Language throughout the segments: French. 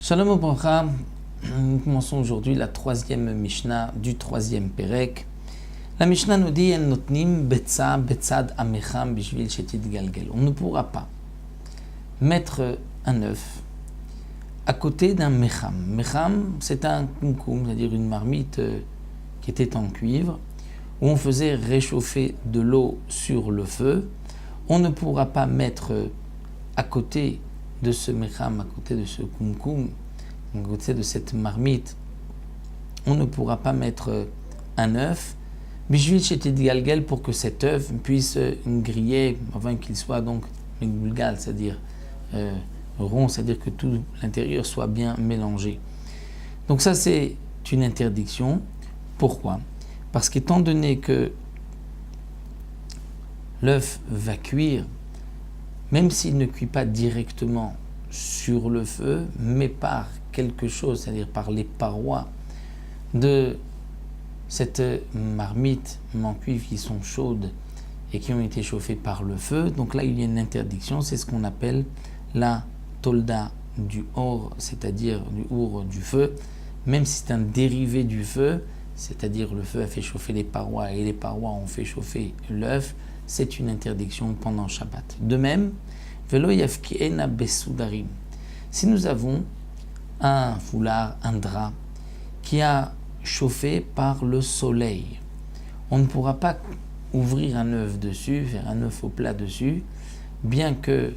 Shalom Obracha, nous commençons aujourd'hui la troisième Mishnah du troisième Perek. La Mishnah nous dit En notnim betza betzad amecham bishvil shetit galgel. On ne pourra pas mettre un œuf à côté d'un mecham. Mecham, c'est un kumkum, c'est-à-dire une marmite qui était en cuivre, où on faisait réchauffer de l'eau sur le feu. On ne pourra pas mettre à côté de ce mecham, à côté de ce kumkum, à côté de cette marmite, on ne pourra pas mettre un œuf, bishvil shetit galgel, pour que cet œuf puisse griller, afin qu'il soit donc megulgal, c'est-à-dire rond, c'est-à-dire que tout l'intérieur soit bien mélangé. Donc ça, c'est une interdiction. Pourquoi ? Parce qu'étant donné que l'œuf va cuire, même s'il ne cuit pas directement sur le feu, mais par quelque chose, c'est-à-dire par les parois de cette marmite en cuivre qui sont chaudes et qui ont été chauffées par le feu, donc là il y a une interdiction, c'est ce qu'on appelle la tolda du or, c'est-à-dire du our du feu, même si c'est un dérivé du feu, c'est-à-dire le feu a fait chauffer les parois et les parois ont fait chauffer l'œuf, c'est une interdiction pendant Shabbat. De même, velo yafkiena besudarim. Si nous avons un foulard, un drap qui a chauffé par le soleil, on ne pourra pas ouvrir un œuf dessus, faire un œuf au plat dessus, bien que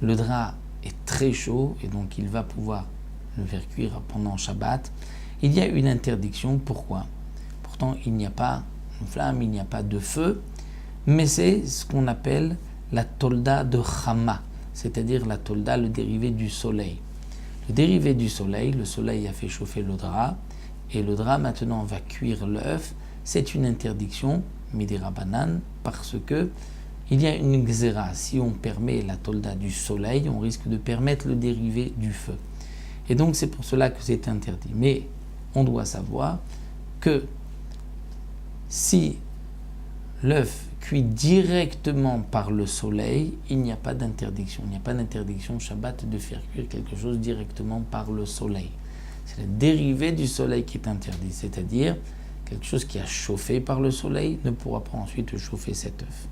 le drap est très chaud et donc il va pouvoir le faire cuire pendant Shabbat. Il y a une interdiction. Pourquoi ? Pourtant, il n'y a pas de flamme, il n'y a pas de feu, mais c'est ce qu'on appelle la tolda de Chama, c'est-à-dire la tolda, le dérivé du soleil. Le dérivé du soleil, le soleil a fait chauffer le drap, et le drap maintenant va cuire l'œuf. C'est une interdiction, midi rabanan, parce que il y a une xéra. Si on permet la tolda du soleil, on risque de permettre le dérivé du feu. Et donc c'est pour cela que c'est interdit. Mais on doit savoir que si l'œuf cuit directement par le soleil, il n'y a pas d'interdiction. Il n'y a pas d'interdiction Shabbat de faire cuire quelque chose directement par le soleil. C'est le dérivé du soleil qui est interdit, c'est-à-dire quelque chose qui a chauffé par le soleil ne pourra pas ensuite chauffer cet œuf.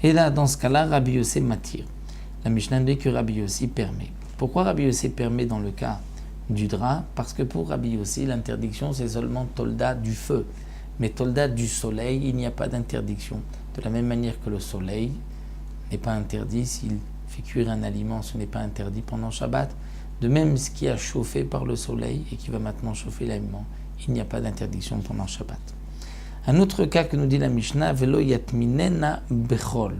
Et là, dans ce cas-là, Rabbi Yossé m'attire. La Mishnah dit que Rabbi Yossé permet. Pourquoi Rabbi Yossé permet dans le cas du drap ? Parce que pour Rabbi Yossé, l'interdiction, c'est seulement tolda du feu. Mais tolda du soleil, il n'y a pas d'interdiction. De la même manière que le soleil n'est pas interdit, s'il fait cuire un aliment, ce n'est pas interdit pendant Shabbat. De même, ce qui a chauffé par le soleil et qui va maintenant chauffer l'aliment, il n'y a pas d'interdiction pendant Shabbat. Un autre cas que nous dit la Mishnah, velo yatminena bechol.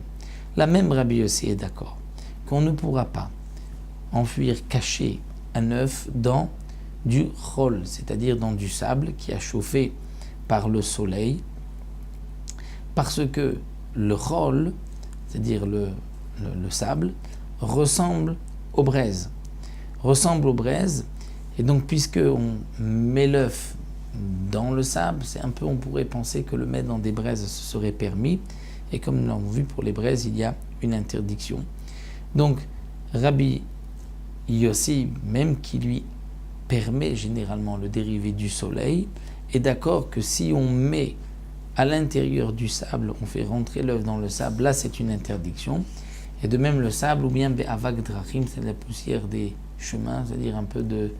La même Rabbi Yossé est d'accord qu'on ne pourra pas enfuir cacher un œuf dans du chol, c'est-à-dire dans du sable qui a chauffé par le soleil, parce que le chol, c'est-à-dire le sable, ressemble aux braises. Et donc puisque on met l'œuf dans le sable, c'est un peu, on pourrait penser que le mettre dans des braises ce serait permis, et comme nous l'avons vu pour les braises, il y a une interdiction. Donc Rabbi Yossé, même qui lui permet généralement le dérivé du soleil, est d'accord que si on met à l'intérieur du sable, on fait rentrer l'œuf dans le sable, là c'est une interdiction. Et de même le sable, ou bien be'avak drachim, c'est la poussière des chemins, c'est-à-dire un peu de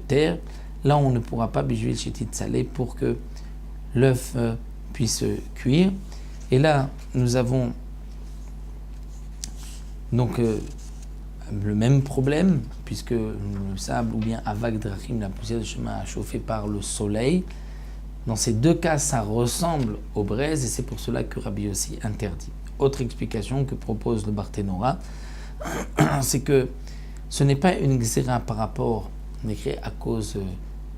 terre. Là, on ne pourra pas bishvil shetit salé pour que l'œuf puisse cuire. Et là, nous avons donc le même problème, puisque le sable ou bien avak drachim, la poussière de chemin, a chauffé par le soleil. Dans ces deux cas, ça ressemble aux braises et c'est pour cela que Rabbi Yossé interdit. Autre explication que propose le Barthénora, c'est que ce n'est pas une xéra par rapport, on écrit à cause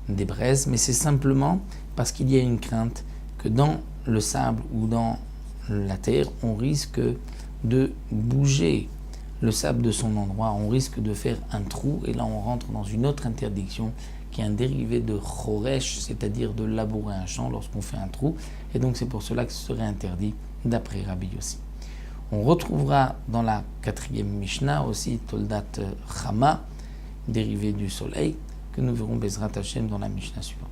des braises, mais c'est simplement parce qu'il y a une crainte que dans le sable ou dans la terre, on risque de bouger le sable de son endroit, on risque de faire un trou et là on rentre dans une autre interdiction qui est un dérivé de choresh, c'est-à-dire de labourer un champ lorsqu'on fait un trou, et donc c'est pour cela que ce serait interdit d'après Rabbi Yossi. On retrouvera dans la 4e Mishnah aussi Toldat Chama, dérivé du soleil, que nous verrons Bezrat Hashem dans la Mishnah suivante.